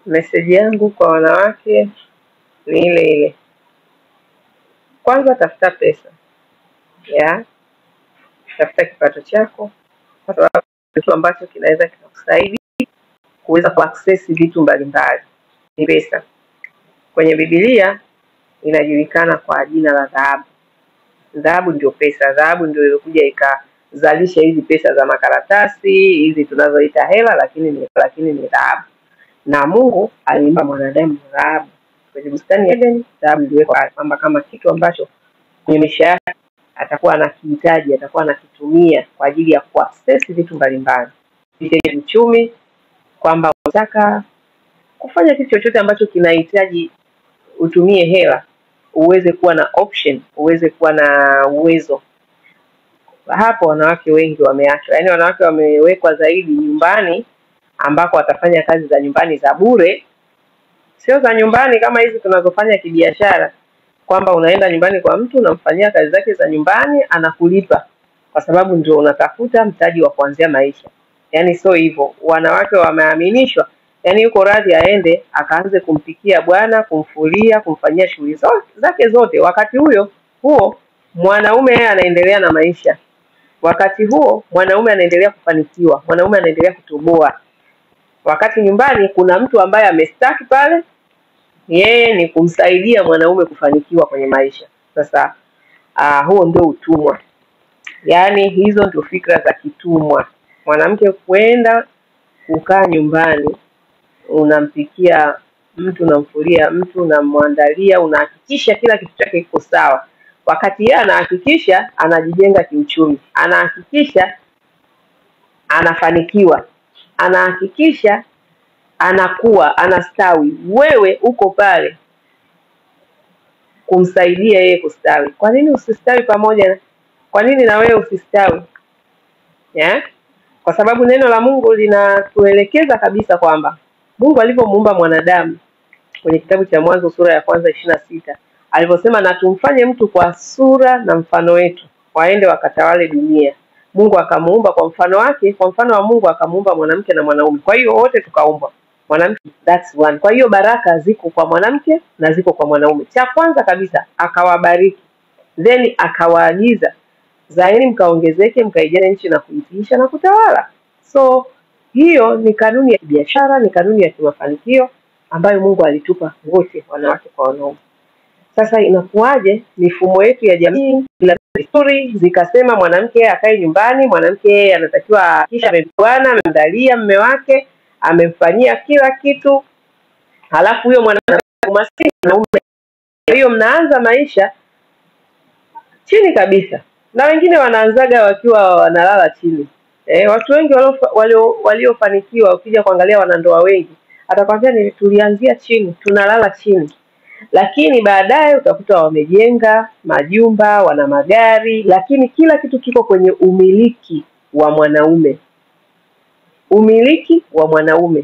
Message yangu kwa wanawake ni ile ile. Kwanza tafuta pesa. Tafuta kipato chako, kwa sababu kitu ambacho kinaweza kukusaidia kuweza kuaccess vitu mbalimbali ni pesa. Kwenye Biblia inajulikana kwa jina la dhahabu. Dhahabu ndio pesa. Dhahabu ndio ilikuja ikazalisha hizi pesa za makaratasi, hizi tunazoita hela, lakini ni dhahabu. Na Mungu alimpa mwanadamu dhahabu. Kwenye bustani ya Eden, dhahabu iliwekwa kwamba kama kitu ambacho kwenye maisha yake atakuwa anakihitaji, atakuwa anakitumia kwa ajili ya kuaccess vitu mbalimbali. Ni uchumi, kwamba unataka kufanya kitu chochote ambacho kinahitaji utumie hela, uweze kuwa na option, uweze kuwa na uwezo. Hapo wanawake wengi wameachwa. Yaani wanawake wamewekwa zaidi nyumbani, ambako watafanya kazi za nyumbani za bure. Sio za nyumbani kama hizi tunazofanya kibiashara, kwamba unaenda nyumbani kwa mtu unamfanyia kazi zake za nyumbani, anakulipa kwa sababu ndio unatafuta mtaji wa kuanzia maisha. Yaani sio hivyo. Wanawake wameaminishwa, yaani yuko radhi aende akaanze kumpikia bwana, kumfulia, kumfanyia shughuli zake zote. Wakati huo mwanaume yeye anaendelea na maisha. Wakati huo mwanaume anaendelea kufanikiwa, mwanaume anaendelea kutoboa. Wakati nyumbani kuna mtu ambaye amestaki pale, yeye ni kumsaidia mwanaume kufanikiwa kwenye maisha. Sasa huo ndio utumwa. Yaani hizo ndio fikra za kitumwa. Mwanamke kwenda kukaa nyumbani, unampikia mtu, unamfulia mtu, unamwandalia, unahakikisha kila kitu chake kiko sawa. Wakati yeye anahakikisha anajijenga kiuchumi, anahakikisha anafanikiwa, anahakikisha anakuwa, anastawi, wewe uko pale kumsaidia yeye kustawi. Kwa nini usistawi pamoja? Kwa nini na wewe usistawi? Kwa sababu neno la Mungu linatuelekeza kabisa kwamba Mungu alipomuumba mwanadamu kwenye kitabu cha Mwanzo sura ya 1:26, aliposema na tumfanye mtu kwa sura na mfano wetu, waende wakatawale dunia. Mungu akamuumba kwa mfano wake, kwa mfano wa Mungu akamuumba mwanamke na mwanaume. Kwa hiyo wote tukaumbwa mwanamke, that's one. Kwa hiyo baraka ziko kwa mwanamke na ziko kwa mwanaume. Cha kwanza kabisa akawabariki, then akawaagiza, zaeni mkaongezeke, mkaijaze nchi na kuitiisha na kutawala. So hiyo ni kanuni ya biashara, ni kanuni ya kimafanikio ambayo Mungu alitupa wote, wanawake kwa wanaume. Sasa inakuwaje mifumo yetu ya jamii story zikasema mwanamke akae nyumbani, mwanamke anatakiwa kisha bwana amemdalia mume wake, amemfanyia kila kitu, halafu huyo mwanamke maskini na mume. Hiyo mnaanza maisha chini kabisa. Na wengine wanaanzaga wakiwa wanalala chini. Watu wengi waliofanikiwa ukija kuangalia wanandoa wengi, atakwambia tulianzia chini, tunalala chini. Lakini baadaye utakuta wamejenga majumba, wana magari, lakini kila kitu kiko kwenye umiliki wa mwanaume. Umiliki wa mwanaume.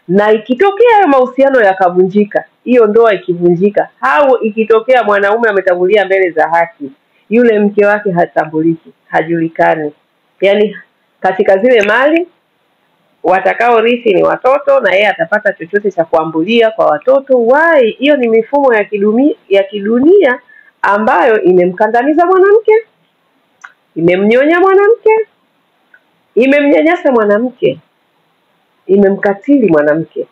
Na ikitokea hayo mahusiano yakavunjika, hiyo ndoa ikivunjika, au ikitokea mwanaume ametangulia mbele za haki, yule mke wake hatambuliki, hajulikani. Yaani katika zile mali watakao rithi ni watoto, na yeye atapata chochote cha kuambulia kwa watoto. Why? Hiyo ni mifumo ya kidunia ambayo imemkandamiza mwanamke, imemnyonya mwanamke, imemnyanyasa mwanamke, imemkatili mwanamke.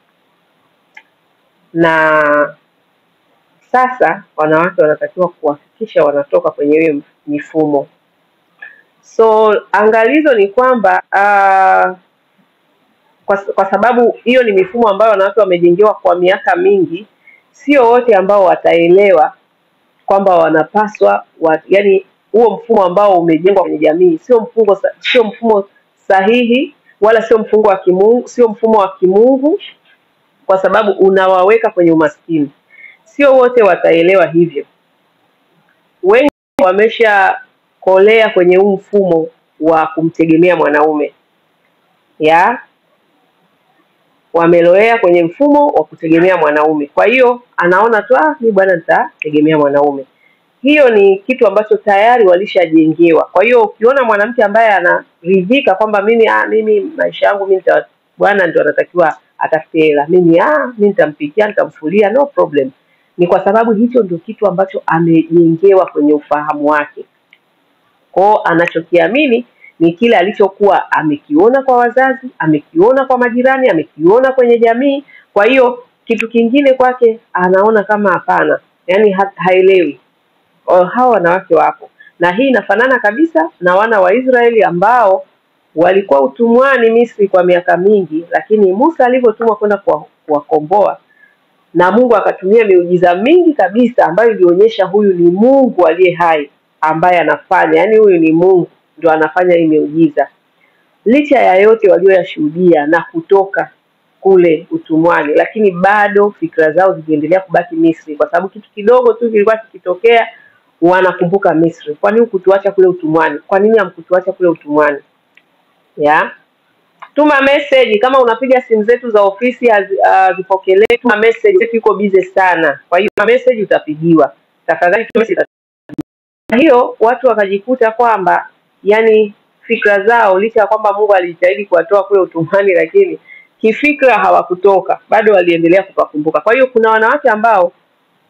Na sasa wanawake wanatakiwa kuhakikisha wanatoka kwenye hiyo mifumo. So angalizo ni kwamba kwa sababu hiyo ni mifumo ambayo wanawake wamejengewa kwa miaka mingi, sio wote ambao wataelewa kwamba wanapaswa yani huo mfumo ambao umejengwa kwenye jamii sio mfumo sahihi, wala sio mfumo wa kimungu, sio mfumo wa kimungu, kwa sababu unawaweka kwenye umaskini. Sio wote wataelewa hivyo. Wengi wameshakolea kwenye huu mfumo wa kumtegemea mwanaume. Wameloea kwenye mfumo wa kutegemea mwanaume. Kwa hiyo anaona tu mimi bwana nitategemea mwanaume. Hiyo ni kitu ambacho tayari walishajengewa. Kwa hiyo ukiona mwanamke ambaye anaridhika kwamba mimi maisha yangu mimi bwana ndio anatakiwa atafute hela. Mimi nitampikia, nitamfulia, no problem. Ni kwa sababu hicho ndio kitu ambacho amejengewa kwenye ufahamu wake. Kwa anachokiamini ni kile alichokuwa amekiona kwa wazazi, amekiona kwa majirani, amekiona kwenye jamii. Kwa hiyo kitu kingine kwake anaona kama hapana, yani haelewi. Hao wanawake wapo, na hii inafanana kabisa na wana wa Israeli ambao walikuwa utumwani Misri kwa miaka mingi, lakini Musa alivyotumwa kwenda kuwakomboa, na Mungu akatumia miujiza mingi kabisa ambayo ilionyesha huyu ni Mungu aliye hai ambaye anafanya, yani huyu ni Mungu ndio anafanya hii miujiza. Licha ya yote walioyashuhudia na kutoka kule utumwani, lakini bado fikra zao ziliendelea kubaki Misri, kwa sababu kitu kidogo tu kilikuwa kikitokea wanakumbuka Misri. Kwa nini kutuacha kule utumwani? Kwa nini hamkutuacha kule utumwani? Tuma message. Kama unapiga simu zetu za ofisi hazipokelewi, tuma message, yetu iko busy sana. Kwa hiyo message utapigiwa. Tafadhali tuma message. Hiyo watu wakajikuta kwamba yani fikra zao, licha ya kwamba Mungu alijitahidi kuwatoa kule utumwani, lakini kifikra hawakutoka, bado waliendelea kupakumbuka. Kwa hiyo kuna wanawake ambao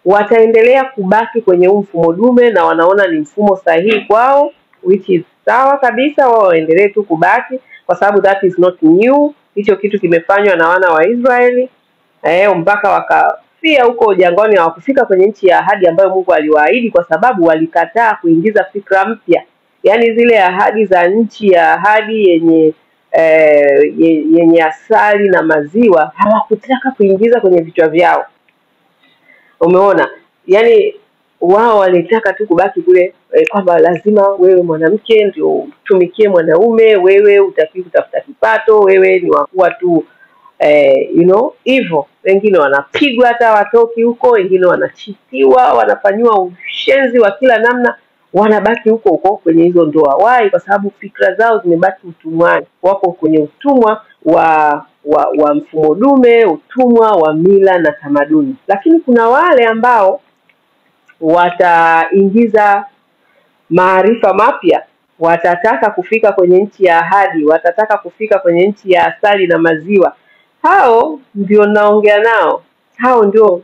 wataendelea kubaki kwenye mfumo dume na wanaona ni mfumo sahihi kwao, which is sawa kabisa, wao waendelee tu kubaki kwa sababu that is not new. Hicho kitu kimefanywa na wana wa Israeli mpaka wakafia huko jangwani, hawakufika kwenye nchi ya ahadi ambayo Mungu aliwaahidi, kwa sababu walikataa kuingiza fikra mpya. Yani zile ahadi za nchi ya ahadi yenye asali na maziwa hawakutaka kuingiza kwenye vichwa vyao. Umeona? Yani wao walitaka tu kubaki kule kwamba lazima wewe mwanamke ndio utumikie mwanaume, wewe utaki kutafuta kipato, wewe ni wakuwa tu hivyo. Wengine wanapigwa hata watoki huko, wengine wanachitiwa, wanafanywa ushenzi wa kila namna, wanabaki huko kwenye hizo ndoa. Why? Kwa sababu fikra zao zimebaki utumwani. Wako kwenye utumwa wa mfumo dume, utumwa wa mila na tamaduni. Lakini kuna wale ambao wataingiza maarifa mapya, watataka kufika kwenye nchi ya ahadi, watataka kufika kwenye nchi ya asali na maziwa. Hao ndio naongea nao. Hao ndio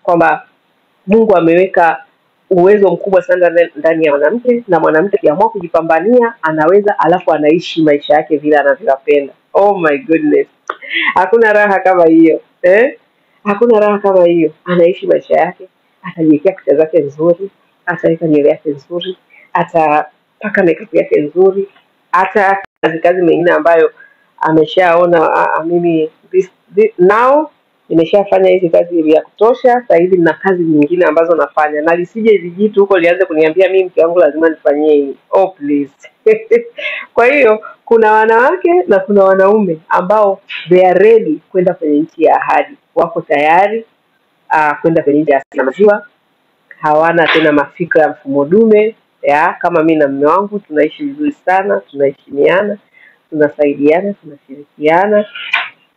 kwamba Mungu ameweka uwezo mkubwa sana ndani ya mwanamke, na mwanamke akiamua kujipambania anaweza, alafu anaishi maisha yake vile anavyopenda. Oh my goodness. Hakuna raha kama hiyo. Hakuna raha kama hiyo. Anaishi maisha yake, atajiwekea kucha zake nzuri, ataweka nywele yake nzuri, atapaka makeup yake nzuri, hata kazi mengine ambayo ameshaona mimi now nimeshafanya hizi kazi ya kutosha, sasa hivi na kazi nyingine ambazo nafanya, na lisije vijitu huko lianze kuniambia mimi mke wangu lazima nifanyie hii. Oh please. Kwa hiyo kuna wanawake na kuna wanaume ambao they are ready kwenda kwenye nchi ya ahadi, wako tayari kwenda kwenye nchi ya maziwa, hawana tena mafikra ya mfumo dume. Kama mimi na mume wangu tunaishi vizuri sana, tunaheshimiana, tunasaidiana, tunashirikiana,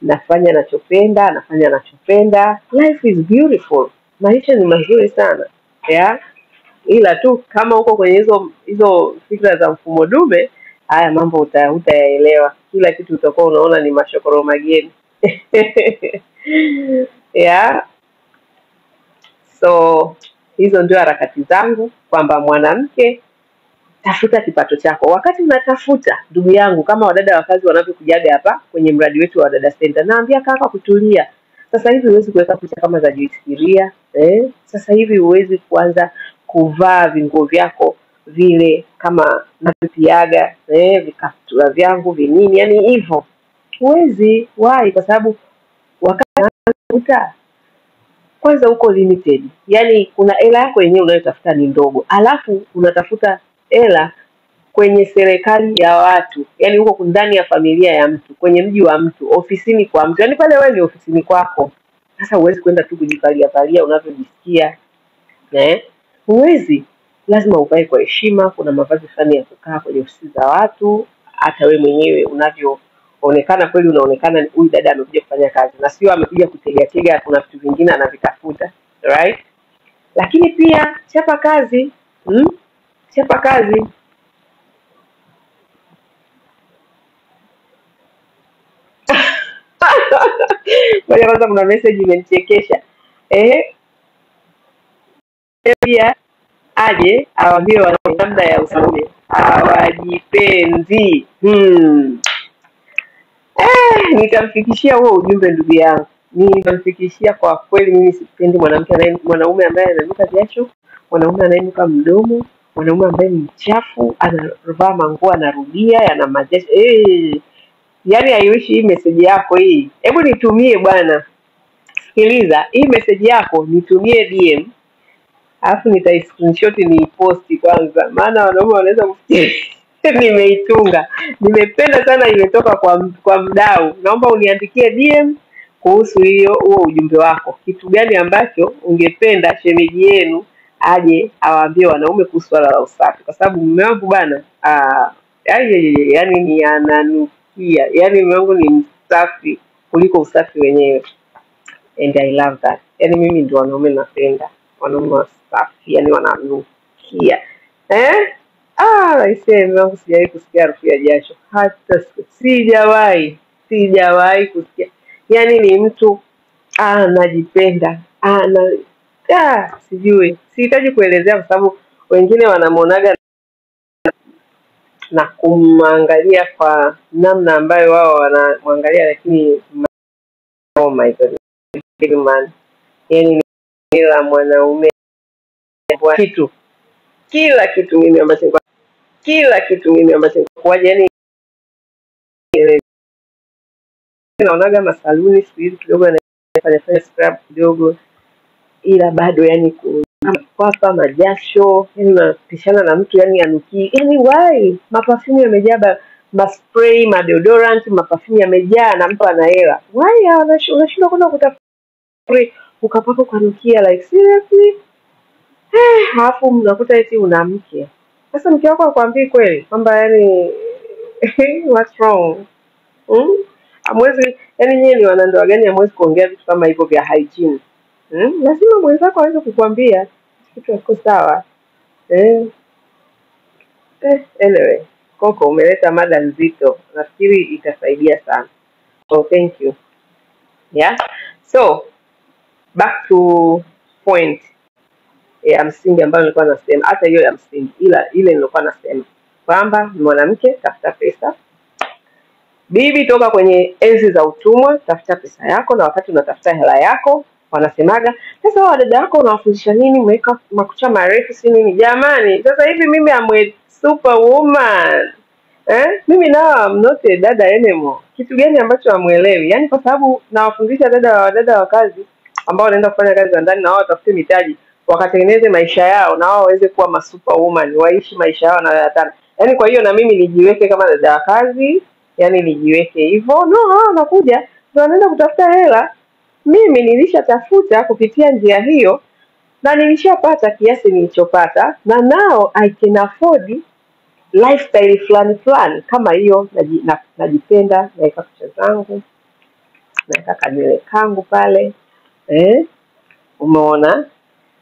nafanya anachopenda, anafanya anachopenda. Life is beautiful. Maisha ni mazuri sana. Ila tu kama uko kwenye hizo fikra za mfumo dume, haya mambo utayaelewa. Kila kitu utakuwa unaona ni mashokoro mageni. So hizo ndio harakati zangu, kwamba mwanamke, tafuta kipato chako. Wakati unatafuta, ndugu yangu, kama wadada wa kazi wanavyokujaga hapa kwenye mradi wetu wa Dada Center, naambia kaka kutulia. Sasa hivi huwezi kuweka picha kama za jifikiria. Sasa hivi huwezi kuanza kuvaa vinguo vyako vile kama napiaga, vikaptura vyangu vinini, yani hivyo. Huwezi. Why? Kwa sababu wakati unakuta kwanza uko limited. Yani kuna hela yako yenyewe unayotafuta ni ndogo, alafu unatafuta hela kwenye serikali ya watu, yani huko ndani ya familia ya mtu, kwenye mji wa mtu, ofisini kwa mtu, yani pale wewe ni ofisini kwako. Sasa huwezi kwenda tu kujikalia unavyojisikia. Huwezi. Lazima uvae kwa heshima. Kuna mavazi fulani ya kukaa kwenye ofisi za watu, hata wewe mwenyewe unavyoonekana kweli unaonekana huyu dada amekuja kufanya kazi, na sio amekuja kutegea kuna vitu vingine anavitafuta, right? Lakini pia chapa kazi. Chapa kazi. Ngoja kwanza, kuna message imenichekesha. Pia aje awaambie wana namna ya usamehe, hawajipendi. Nitamfikishia huo ujumbe ndugu yangu, nitamfikishia. Kwa kweli mimi sipendi mwanaume ambaye ananuka jasho, mwanaume anayenuka mdomo, mwanaume ambaye ni mchafu, anavaa manguo anarudia yana majasho. Yaani haiwishi hii message yako hii. Hebu nitumie bwana. Sikiliza, hii message yako nitumie DM. Alafu nitai screenshot ni posti kwanza. Maana wanaume wanaweza kufikiri nimeitunga. Nimependa sana imetoka kwa mdau. Naomba uniandikie DM kuhusu huo ujumbe wako. Kitu gani ambacho ungependa shemeji yenu aje awaambie wanaume kuhusu swala la usafi? Kwa sababu mume wangu bana, yaani ni ananukia. Yaani mume wangu ni msafi kuliko usafi wenyewe. And I love that. Yaani mimi ndio wanaume napenda. Wanaume wasafi, yaani wananukia. Aisee, mume wangu sijawahi kusikia harufu ya jasho. Hata sijawahi kusikia. Yaani ni mtu anajipenda. Sijui. Sihitaji kuelezea kwa sababu wengine wanamuonaga na kumwangalia kwa namna ambayo wao wanamwangalia, lakini oh my God, man. Yaani kila mwanaume kila kitu mimi ambacho kwaje, yaani naonaga masaluni siku hizi kidogo anafanya scrub kidogo, ila bado yaani kwapa majasho, yaani unapishana na mtu yaani anuki. Yaani why? Maperfume yamejaa, maspray, madeodorant, maperfume yamejaa na mtu ana hela. Why unashindwa kwenda kutafuta ukapaka ukanukia, like seriously? Halafu mnakuta eti una mke. Sasa mke wako akwambii kweli kwamba yaani what's wrong? Hamwezi, yaani nyinyi ni wanandoa gani hamwezi kuongea vitu kama hivyo vya hygiene? Lazima mwenzako aweze kukwambia kitu kiko sawa. Anyway, Coco umeleta mada nzito. Nafikiri itasaidia sana. So thank you. Yeah. So back to point ya msingi ambayo nilikuwa nasema, hata hiyo ya msingi, ila ile nilikuwa nasema kwamba mwanamke tafuta pesa. Bibi toka kwenye enzi za utumwa, tafuta pesa yako, na wakati unatafuta hela yako wanasemaga, sasa wao dada yako unawafundisha nini, umeweka makucha marefu si nini? Jamani, sasa hivi mimi am a superwoman. Mimi now I'm not a dada anymore. Kitu gani ambacho hamuelewi? Yaani kwa sababu nawafundisha dada wa kazi ambao wanaenda kufanya kazi za ndani, na wao watafute mitaji, wakatengeneze maisha yao, na wao waweze kuwa ma superwoman, waishi maisha yao na yatana. Yaani kwa hiyo na mimi nijiweke kama dada wa kazi, yaani nijiweke hivyo. No, nakuja ndio wanaenda kutafuta hela. Mimi nilishatafuta kupitia njia hiyo na nilishapata kiasi nilichopata, na now I can afford lifestyle fulani kama hiyo. Najipenda, naweka picha zangu, naweka kanywele kangu pale, umeona,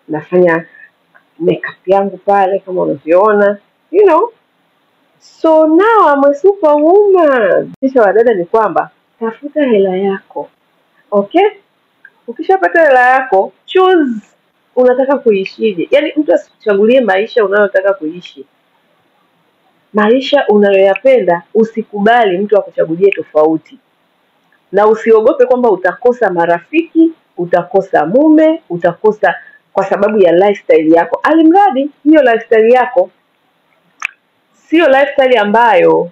nafanya makeup yangu pale kama unavyoona, you know. So now I'm a superwoman. Kisha wadada ni kwamba tafuta hela yako. Okay? Ukishapata hela yako, choose unataka kuishije. Yaani mtu asichagulie maisha unayotaka kuishi. Maisha unayoyapenda, usikubali mtu akuchagulie tofauti. Na usiogope kwamba utakosa marafiki, utakosa mume, utakosa kwa sababu ya lifestyle yako. Alimradi hiyo lifestyle yako sio lifestyle ambayo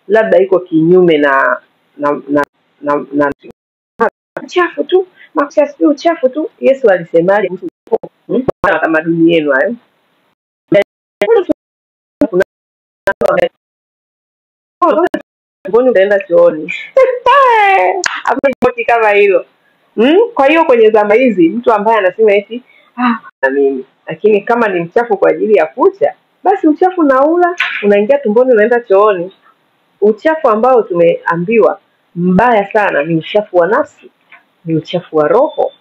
labda iko kinyume na uchafu tu, uchafu tu. Yesu alisemaje kuhusu tamaduni yenu hayo? Mbona unaenda chooni? Hapo kama hilo. Kwa hiyo kwenye zama hizi mtu ambaye anasema eti na mimi, lakini kama ni mchafu kwa ajili ya kucha, basi uchafu naula, unaingia tumboni, unaenda chooni. Uchafu ambao tumeambiwa mbaya sana ni uchafu wa nafsi, ni uchafu wa roho,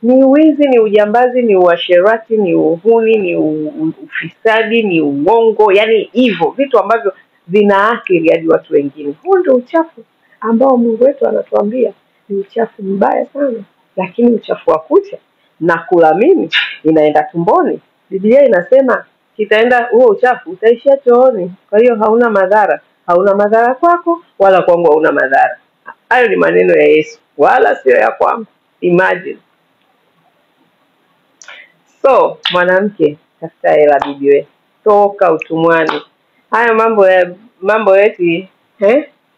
ni wizi, ni ujambazi, ni uasherati, ni uhuni, ni ufisadi, ni uongo. Yaani hivyo vitu ambavyo vinaathiri hadi watu wengine. Huo ndio uchafu. ambao Mungu wetu anatuambia ni uchafu mbaya sana, lakini uchafu wa kucha na kula mimi inaenda tumboni. Biblia inasema kitaenda huo uchafu utaishia chooni. Kwa hiyo hauna madhara kwako wala kwangu hauna madhara. Hayo ni maneno ya Yesu wala sio ya kwangu. Imagine. So mwanamke, tafuta hela bibi, toka utumwani. Haya mambo eti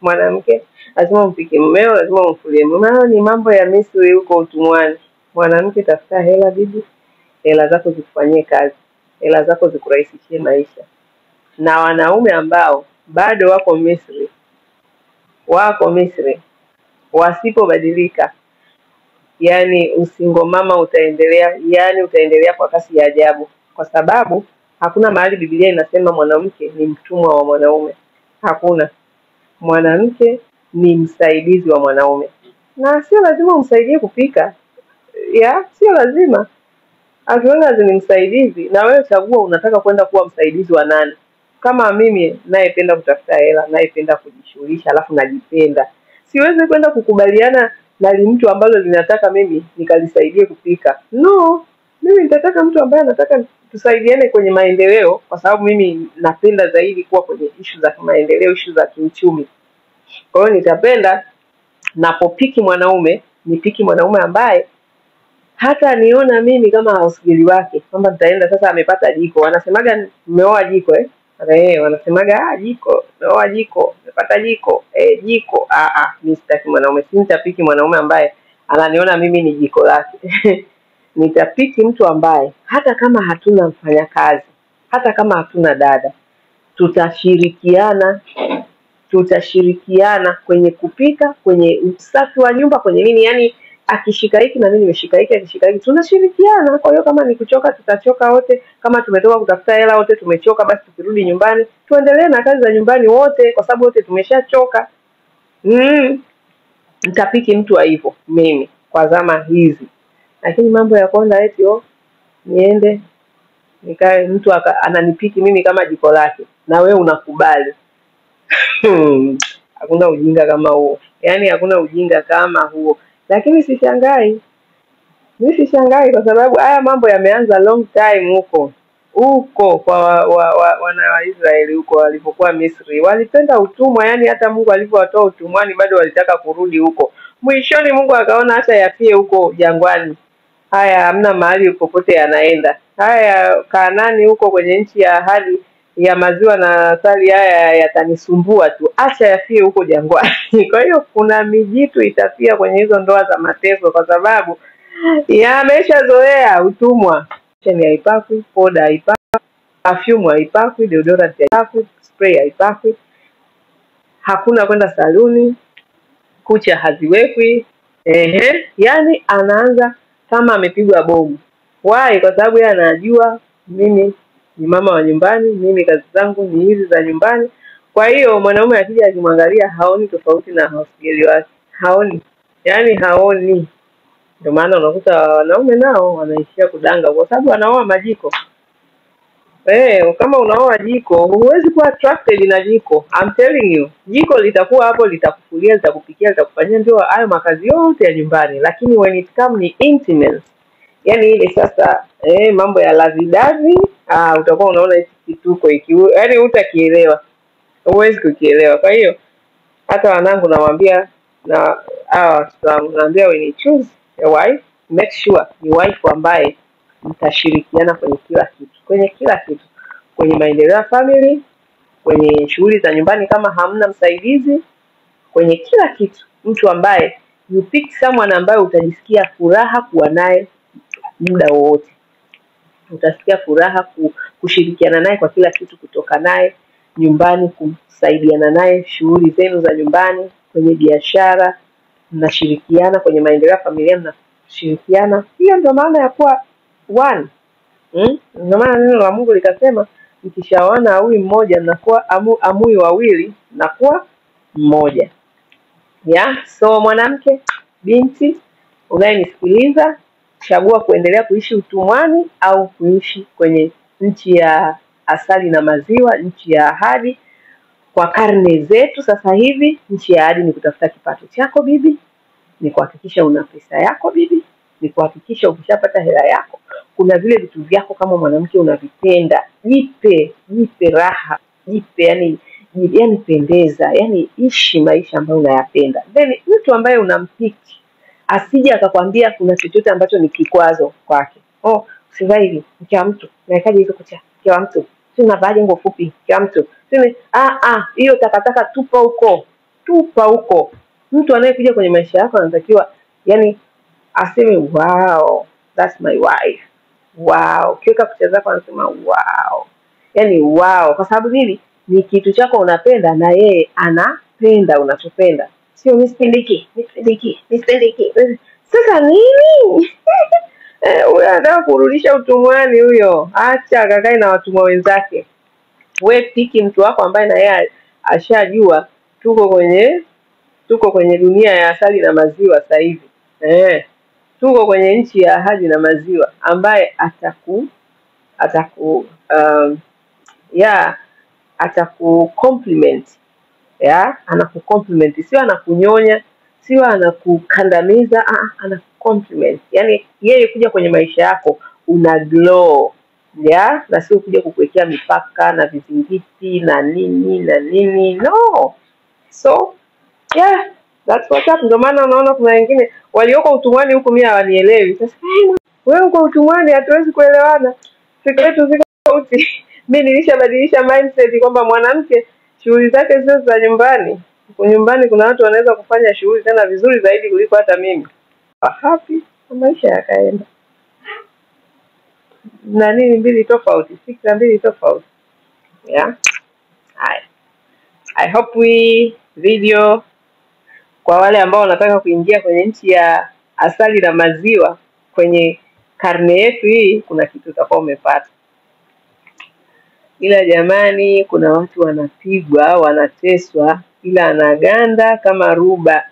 mwanamke lazima mpike mmeo, lazima umfulie mmeo, ni mambo ya Misri huko utumwani. Mwanamke, tafuta hela bibi, hela zako zikufanyie kazi, hela zako zikurahisishie maisha. Na wanaume ambao bado wako Misri wasipobadilika, yani usingo mama utaendelea kwa kasi ya ajabu, kwa sababu hakuna mahali Biblia inasema mwanamke ni mtumwa wa mwanaume. Hakuna. Mwanamke ni msaidizi wa mwanaume, na sio lazima umsaidie kupika, sio lazima. As long as ni msaidizi, na wewe chagua unataka kwenda kuwa msaidizi wa nani. Kama mimi naipenda kutafuta hela, naipenda kujishughulisha, alafu najipenda, siwezi kwenda kukubaliana na mtu ambalo linataka mimi nikalisaidie kupika. No, mimi nitataka mtu ambaye anataka tusaidiane kwenye maendeleo, kwa sababu mimi napenda zaidi kuwa kwenye issue za maendeleo, issue za kiuchumi. Kwa hiyo nitapenda napopiki mwanaume, nipiki mwanaume ambaye hata niona mimi kama housegirl wake, kwamba nitaenda sasa amepata jiko. Wanasemaga mmeoa jiko wanasemaga jiko, mmeoa jiko, umepata jiko, jiko. Mimi sitaki mwanaume, nitapiki mwanaume ambaye ananiona mimi ni jiko lake. Nitapiki mtu ambaye hata kama hatuna mfanyakazi, hata kama hatuna dada, tutashirikiana kwenye kupika, kwenye usafi wa nyumba, kwenye nini, yani akishika hiki na mimi nimeshika hiki, akishika hiki, tunashirikiana. Kwa hiyo kama ni kuchoka tutachoka wote, kama tumetoka kutafuta hela wote tumechoka, basi tukirudi nyumbani tuendelee na kazi za nyumbani wote, kwa sababu wote tumeshachoka. Nitapiki mtu wa hivyo mimi kwa zama hizi. Lakini mambo ya kwenda eti niende nikae mtu ananipiki mimi kama jiko lake na wewe unakubali. Hakuna ujinga kama huo. Yaani hakuna ujinga kama huo. Lakini sishangai. Mimi sishangai kwa sababu haya mambo yameanza long time huko kwa wana wa Israeli huko walipokuwa Misri. Walipenda utumwa, yani hata Mungu alipowatoa utumwani bado walitaka kurudi huko. Mwishoni Mungu akaona hata yafie huko jangwani. Haya hamna mahali popote yanaenda. Haya Kanaani huko kwenye nchi ya ahadi ya maziwa na asali, haya yatanisumbua tu, acha yafie huko jangwani. Kwa hiyo kuna mijitu itafia kwenye hizo ndoa za mateso, kwa sababu yameshazoea utumwa. Cheni haipakwi, poda haipakwi, perfume haipakwi, deodorant haipakwi, spray haipakwi, hakuna kwenda saluni, kucha haziwekwi. Yani anaanza kama amepigwa bomu. Why? Kwa sababu yeye anajua mimi ni mama wa nyumbani, mimi kazi zangu ni hizi za nyumbani. Kwa hiyo mwanaume akija akimwangalia haoni tofauti na housegirl wake. Haoni. Ndio maana unakuta wanaume nao wanaishia kudanga kwa sababu wanaoa majiko. Kama unaoa jiko, huwezi kuwa attracted na jiko. I'm telling you, jiko litakuwa hapo, litakufulia, litakupikia, litakufanyia ndio hayo makazi yote ya nyumbani. Lakini when it comes ni intimacy, yani ile sasa mambo ya lavidavi, utakuwa unaona hichi kituko hiki, yani utakielewa, huwezi kukielewa. Kwa hiyo hata wanangu nawaambia, na naambia when you choose a wife, make sure ni wife ambaye mtashirikiana kwenye kila kitu, kwenye maendeleo ya family, kwenye shughuli za nyumbani kama hamna msaidizi, kwenye kila kitu. Mtu ambaye you pick someone ambaye utajisikia furaha kuwa naye muda wote. Utasikia furaha kushirikiana naye kwa kila kitu, kutoka naye nyumbani, kusaidiana naye shughuli zenu za nyumbani, kwenye biashara mnashirikiana, kwenye maendeleo ya familia mnashirikiana. Hiyo ndio maana ya kuwa one. Ndio maana neno la Mungu likasema mkishaoana aui mmoja mnakuwa amui wawili, mnakuwa mmoja. So mwanamke, binti unayenisikiliza, chagua kuendelea kuishi utumwani au kuishi kwenye nchi ya asali na maziwa, nchi ya ahadi. kwa karne zetu sasa hivi, nchi ya ahadi ni kutafuta kipato chako bibi, ni kuhakikisha una pesa yako bibi, ni kuhakikisha ukishapata hela yako kuna vile vitu vyako kama mwanamke unavipenda, jipe raha, jipe yani pendeza, yani ishi maisha ambayo unayapenda. Then mtu ambaye unampiki asije akakwambia kuna chochote ambacho ni kikwazo kwake. Oh, usivae hivi, mke wa mtu, naikaje hizo kucha, mke wa mtu, si unavaa nguo fupi, mke wa mtu. Sema hiyo takataka tupa huko. Mtu anayekuja kwenye maisha yako anatakiwa yani aseme wow, that's my wife. Wow, kiweka kucha zako anasema wow. Yani wow, kwa sababu nini? Ni kitu chako unapenda na yeye anapenda unachopenda. Sio mistendeki. Sasa nini? Huyo anataka kurudisha utumwani huyo. Acha akakae na watumwa wenzake. We piki mtu wako ambaye na yeye ashajua tuko kwenye dunia ya asali na maziwa sasa hivi. Tuko kwenye nchi ya ahadi na maziwa, ambaye ataku compliment, anaku compliment, sio anakunyonya, sio anakukandamiza, anaku compliment. Yani yeye kuja kwenye maisha yako una glow, na sio kuja kukuwekea mipaka na vizingiti na nini. No. So that's what up. Ndio maana unaona kuna wengine walioko utumwani huko mimi hawanielewi. Sasa wewe uko utumwani, hatuwezi kuelewana. Fikra zetu ziko tofauti. Mimi nilishabadilisha mindset kwamba mwanamke shughuli zake sio za nyumbani. Kwa nyumbani kuna watu wanaweza kufanya shughuli tena vizuri zaidi kuliko hata mimi. Happy maisha yakaenda. Na nini mbili tofauti, fikra mbili tofauti. I hope video kwa wale ambao wanataka kuingia kwenye nchi ya asali na maziwa kwenye karne yetu hii, kuna kitu utakuwa umepata. Ila jamani, kuna watu wanapigwa, wanateswa, ila anaganda kama ruba.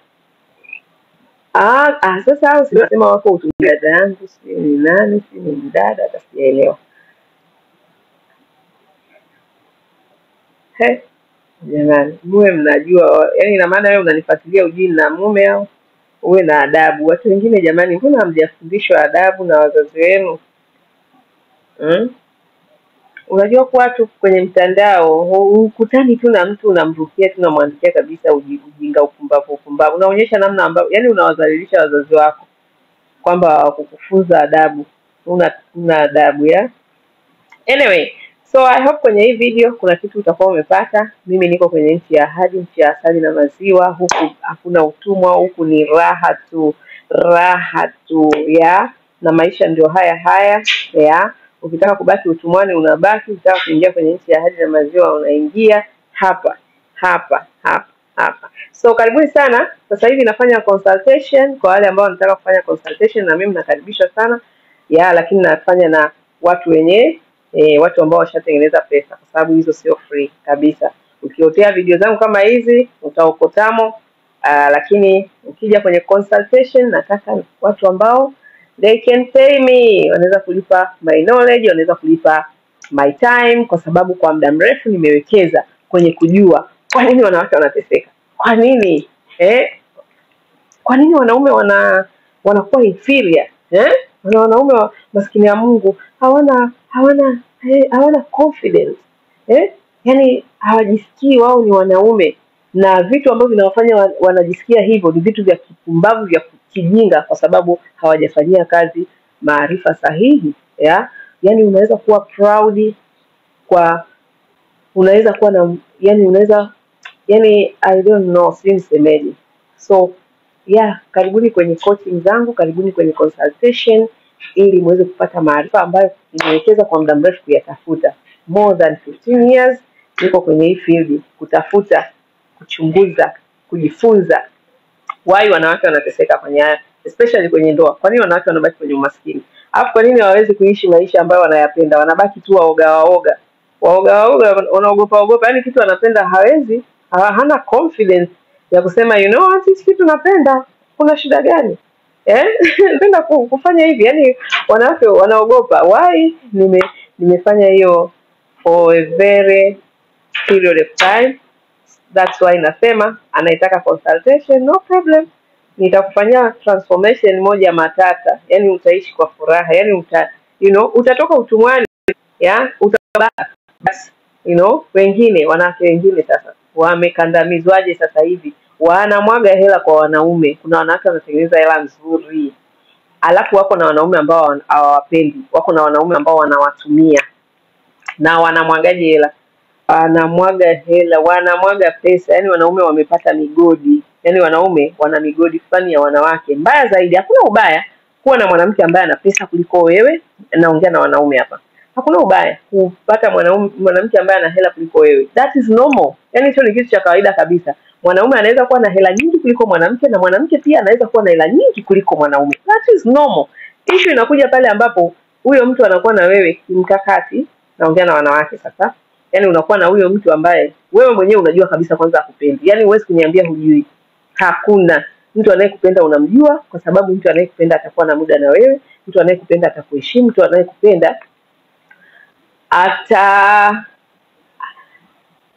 Sasa hao sinasema wako utumia dada yangu, si ni nani, si ni mdada, hata sijaelewa. Jamani, muwe mnajua, yani ina maana wewe unanifuatilia ujui na mume au uwe na adabu. Watu wengine jamani, mbona hamjafundishwa adabu na wazazi wenu? Unajua kwa watu kwenye mtandao ukutani tu na mtu unamrukia tu unamwandikia kabisa ujinga upumbavu. Unaonyesha namna ambayo yani unawadhalilisha wazazi wako kwamba kukufunza adabu. Una adabu Anyway, so I hope kwenye hii video kuna kitu utakuwa umepata. Mimi niko kwenye nchi ya ahadi, nchi ya asali na maziwa. Huku hakuna utumwa, huku ni raha tu na maisha ndio haya. Ukitaka kubaki utumwani unabaki, ukitaka kuingia kwenye nchi ya ahadi na maziwa unaingia hapa. So karibuni sana. Sasa hivi nafanya consultation kwa wale ambao wanataka kufanya consultation, na mimi nakaribisha sana. Lakini nafanya na watu wenye watu ambao washatengeneza pesa, kwa sababu hizo sio free kabisa. Ukiotea video zangu kama hizi utaokotamo, lakini ukija kwenye consultation nataka watu ambao they can pay me, wanaweza kulipa my knowledge, wanaweza kulipa my time, kwa sababu kwa muda mrefu nimewekeza kwenye kujua kwa nini wanawake wanateseka. Kwa nini wanaume wanakuwa inferior? Wanaume maskini ya Mungu hawana confidence. Yani hawajisikii wao ni wanaume, na vitu ambavyo vinawafanya wanajisikia hivyo ni vitu vya kipumbavu vya kijinga, kwa sababu hawajafanyia kazi maarifa sahihi. Yani unaweza kuwa proud unaweza kuwa na I don't know nisemeje. So karibuni kwenye coaching zangu, karibuni kwenye consultation, ili muweze kupata maarifa ambayo nimewekeza kwa muda mrefu kuyatafuta. More than 15 years niko kwenye hii field, kutafuta, kuchunguza, kujifunza why wanawake wanateseka kwenye especially kwenye ndoa. Kwa nini wanawake wanabaki kwenye umaskini? Alafu kwa nini hawawezi kuishi maisha ambayo wanayapenda? Wanabaki tu waoga, wanaogopa. Yani kitu anapenda hawezi, hana confidence ya kusema sisi kitu napenda, kuna shida gani? Napenda kufanya hivi. Yani wanawake wanaogopa. Why? Nimefanya hiyo for a very period of time, That's why nasema anaitaka consultation, no problem, nitakufanyia transformation moja matata, yani utaishi kwa furaha, yani utatoka utumwani, utabaki. Basi wengine, wanawake wengine sasa wamekandamizwaje sasa hivi, wanamwaga hela kwa wanaume. Kuna wanawake wanatengeneza hela nzuri, alafu wako na wanaume ambao hawawapendi, wako na wanaume ambao wanawatumia, na wanamwagaje hela, wanamwaga pesa, yani wanaume wamepata migodi, yani wanaume wana migodi fulani ya wanawake. Mbaya zaidi, hakuna ubaya kuwa na mwanamke ambaye ana pesa kuliko wewe, naongea na wanaume hapa. Hakuna ubaya kupata mwanamke ambaye ana hela kuliko wewe. That is normal. Yani hicho ni kitu cha kawaida kabisa. Mwanaume anaweza kuwa na hela nyingi kuliko mwanamke, na mwanamke pia anaweza kuwa na hela nyingi kuliko mwanaume. That is normal. Issue inakuja pale ambapo huyo mtu anakuwa na wewe kimkakati. Naongea na wanawake sasa. Yani unakuwa na huyo mtu ambaye wewe mwenyewe unajua kabisa kwanza hakupendi. Yani huwezi kuniambia hujui. Hakuna. Mtu anayekupenda unamjua, kwa sababu mtu anayekupenda atakuwa na muda na wewe, mtu anayekupenda atakuheshimu, mtu anayekupenda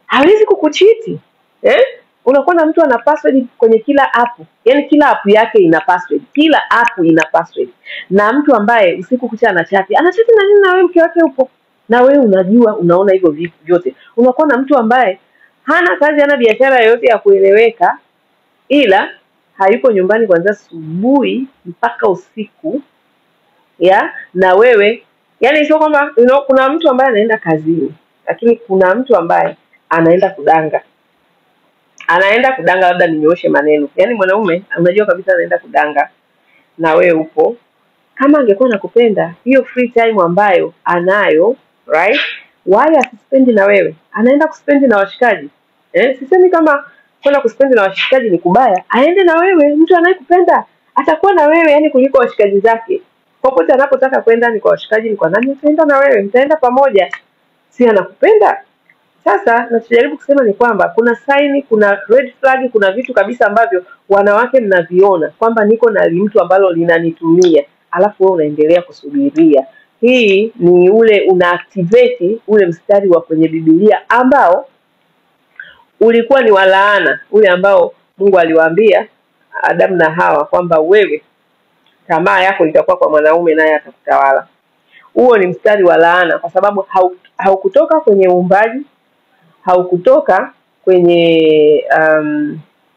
hawezi kukuchiti. Unakuwa na mtu ana password kwenye kila app. Yani kila app yake ina password. Kila app ina password. Na mtu ambaye usiku kucha anachati na nini na wewe mke wake upo. Na wewe unajua, unaona hivyo vitu vyote. Unakuwa na mtu ambaye hana kazi, hana biashara yoyote ya kueleweka, ila hayupo nyumbani kuanzia asubuhi mpaka usiku. Na wewe, yani sio kwamba kuna mtu ambaye anaenda kazini, lakini kuna mtu ambaye anaenda kudanga. Labda ninyooshe maneno. Yani mwanaume unajua kabisa anaenda kudanga, na wewe upo. Kama angekuwa nakupenda, hiyo free time ambayo anayo, right? Why asispendi na wewe? Anaenda kuspendi na washikaji. Sisemi kama kwenda kuspendi na washikaji ni kubaya. Aende na wewe, mtu anayekupenda atakuwa na wewe, yani kuliko washikaji zake. Popote anapotaka kwenda, ni kwa washikaji, ni kwa nani, ataenda na wewe, mtaenda pamoja. Si anakupenda? Sasa nachojaribu kusema ni kwamba kuna sign, kuna red flag, kuna vitu kabisa ambavyo wanawake mnaviona kwamba niko na mtu ambalo linanitumia, alafu wewe unaendelea kusubiria. Hii ni ule unaactivate ule mstari wa kwenye Biblia ambao ulikuwa ni walaana, ule ambao Mungu aliwaambia Adamu na Hawa kwamba wewe tamaa yako itakuwa kwa mwanaume naye atakutawala. Huo ni mstari wa laana, kwa sababu haukutoka kwenye uumbaji, haukutoka kwenye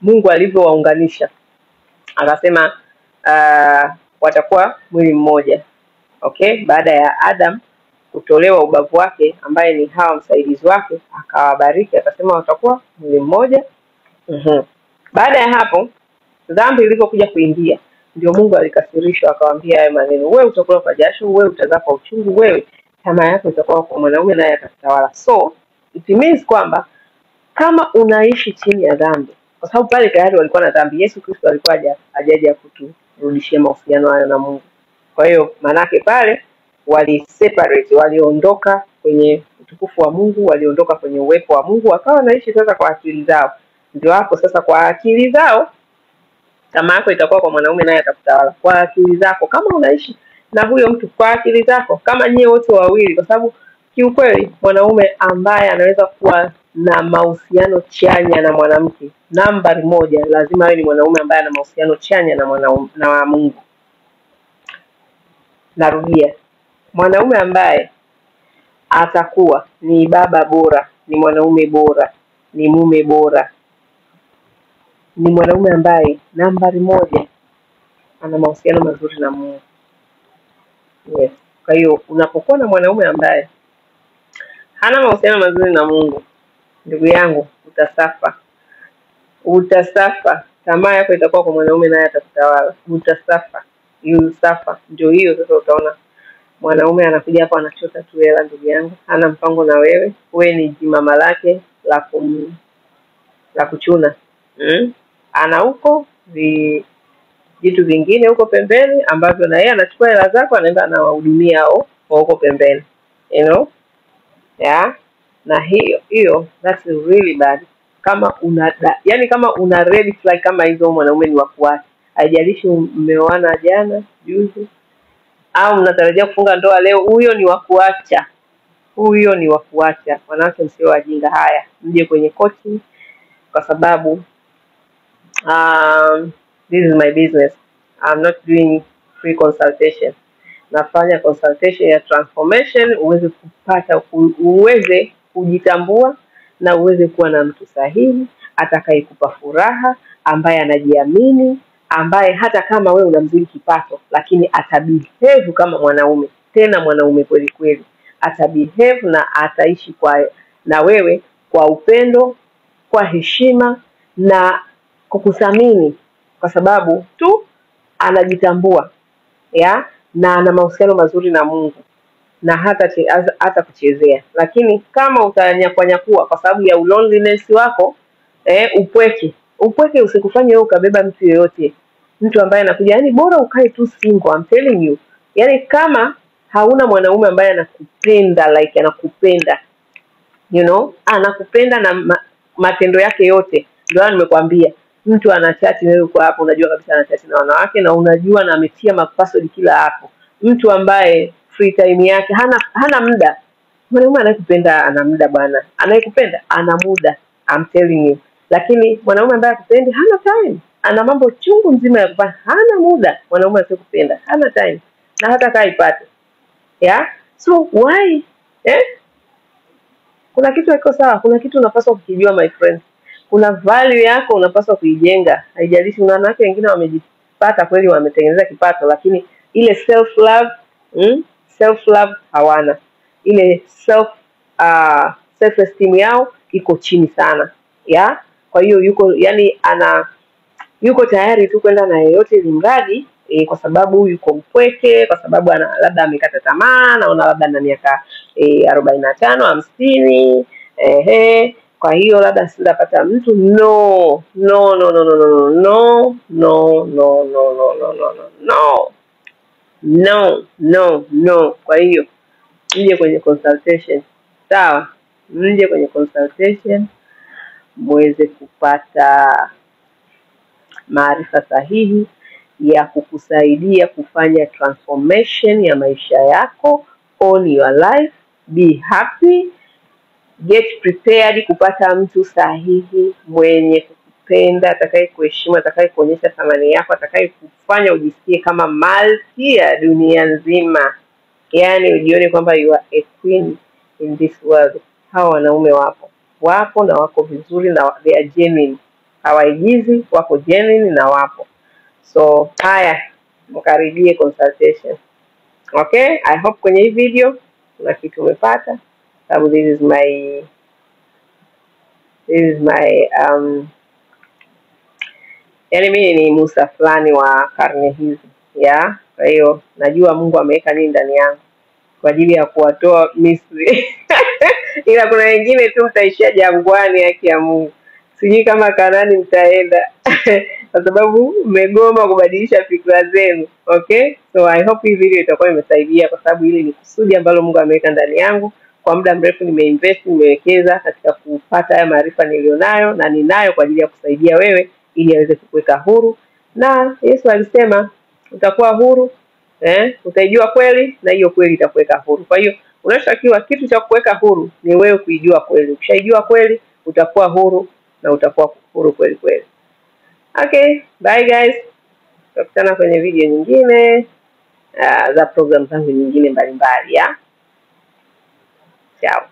Mungu alivyowaunganisha. Akasema watakuwa mwili mmoja. Okay, baada ya Adam kutolewa ubavu wake ambaye ni Hawa msaidizi wake, akawabariki akasema watakuwa mwili mmoja. Baada ya hapo dhambi ilipokuja kuingia, ndio Mungu alikasirishwa, akawaambia haya maneno: wewe utakula kwa jasho, wewe utazaa kwa uchungu, wewe tamaa yako itakuwa kwa mwanaume naye atakutawala. So it means kwamba kama unaishi chini ya dhambi, kwa sababu pale tayari walikuwa na dhambi, Yesu Kristo alikuwa hajaja kuturudishia mahusiano hayo na Mungu. Kwa hiyo manake pale waliondoka kwenye utukufu wa Mungu, waliondoka kwenye uwepo wa Mungu, wakawa wanaishi sasa kwa akili zao. Ndio hapo sasa, kwa akili zao tamaa yako itakuwa kwa mwanaume naye atakutawala. Kwa akili zako, kama unaishi na huyo mtu kwa akili zako, kama nyie wote wawili, kwa sababu kiukweli mwanaume ambaye anaweza kuwa na mahusiano chanya na mwanamke, nambari moja lazima awe ni mwanaume ambaye ana mahusiano chanya na Mungu. Narudia, mwanaume ambaye atakuwa ni baba bora, ni mwanaume bora, ni mume bora, ni mwanaume ambaye nambari moja ana mahusiano mazuri na Mungu. Yes. Kwa hiyo unapokuwa na mwanaume ambaye hana mahusiano mazuri na Mungu, ndugu yangu, utasafa. Tamaa yako itakuwa kwa mwanaume naye atakutawala. Utasafa. You suffer. Ndio hiyo sasa utaona mwanaume anakuja hapo anachota tu hela, ndugu yangu. Hana mpango na wewe. Wewe ni jimama lake la kuchuna. Ana huko vitu vingine huko pembeni ambavyo na yeye anachukua hela zako anaenda anawahudumia hao huko pembeni. Na hiyo that's really bad. Kama kama una red flag kama hizo, mwanaume ni wa kuacha. Haijalishi mmeoana jana, juzi, au mnatarajia kufunga ndoa leo, huyo ni wa kuacha. Wanawake msio wajinga. Haya, mje kwenye coaching. kwa sababu this is my business. I'm not doing free consultation. Nafanya consultation ya transformation, uweze kupata, uweze kujitambua na uweze kuwa na mtu sahihi atakayekupa furaha, ambaye anajiamini, ambaye hata kama wewe unamzidi kipato lakini atabehave kama mwanaume, tena mwanaume kweli kweli. Atabehave na ataishi na wewe kwa upendo, kwa heshima na kukuthamini kwa sababu tu anajitambua na ana mahusiano mazuri na Mungu na hata kuchezea. Lakini kama utanyakua kwa sababu ya loneliness wako, upweke usikufanye wewe ukabeba mtu yeyote, mtu ambaye anakuja, yani bora ukae tu single. I'm telling you, yani kama hauna mwanaume ambaye anakupenda, like anakupenda, anakupenda na matendo yake yote, ndio nimekwambia mtu anachati wewe kwa hapo, unajua kabisa anachati na wanawake na unajua na ametia mapassword kila hapo. Mtu ambaye free time yake hana muda. Mwanaume anayekupenda ana muda bwana. Anayekupenda ana muda. I'm telling you. Lakini mwanaume ambaye akupendi hana time. Ana mambo chungu nzima ya kufanya, hana muda. Mwanaume asiyekupenda hana time na hata kaipate. So why? Kuna kitu hakiko sawa, kuna kitu unapaswa kukijua my friend. Kuna value yako unapaswa kuijenga. Haijalishi wanawake wengine wamejipata kweli, wametengeneza kipato, lakini ile self love hawana. Ile self esteem yao iko chini sana. Kwa hiyo yuko tayari tu kwenda na yeyote limradi, kwa sababu yuko mpweke, kwa sababu labda amekata tamaa, naona labda na miaka 45 50, kwa hiyo labda sitapata mtu. No. Kwa hiyo mje kwenye consultation, sawa? Mje kwenye consultation muweze kupata maarifa sahihi ya kukusaidia kufanya transformation ya maisha yako, on your life, be happy, get prepared kupata mtu sahihi mwenye kukupenda, atakaye kuheshimu, atakaye kuonyesha thamani yako, atakaye kufanya ujisikie kama malkia dunia nzima. Yani ujione kwamba you are a queen in this world. Hawa wanaume wapo na wako vizuri na they are genuine. Hawaigizi, wako genuine na wapo. So haya, mkaribie consultation. Okay, I hope kwenye hii video kuna kitu umepata, sababu this is my yani mimi ni Musa fulani wa karne hizi. Kwa hiyo najua Mungu ameweka nini ndani yangu kwa ajili ya kuwatoa Misri. Ila kuna wengine tu mtaishia jangwani, haki ya Mungu. Sijui kama Kanaani mtaenda kwa sababu mmegoma kubadilisha fikra zenu. Okay? So I hope hii video itakuwa imesaidia, kwa sababu hili ni kusudi ambalo Mungu ameweka ndani yangu. Kwa muda mrefu nimewekeza katika kupata haya maarifa nilionayo na ninayo kwa ajili ya kusaidia wewe ili aweze kukuweka huru. Na Yesu alisema utakuwa huru, utaijua kweli na hiyo kweli itakuweka huru. Kwa hiyo unachotakiwa, kitu cha kuweka huru ni wewe kuijua kweli. Ukishaijua kweli utakuwa huru na utakuwa huru kweli kweli. Okay, bye guys. Tutakutana kwenye video nyingine za program zangu nyingine mbalimbali. Ciao.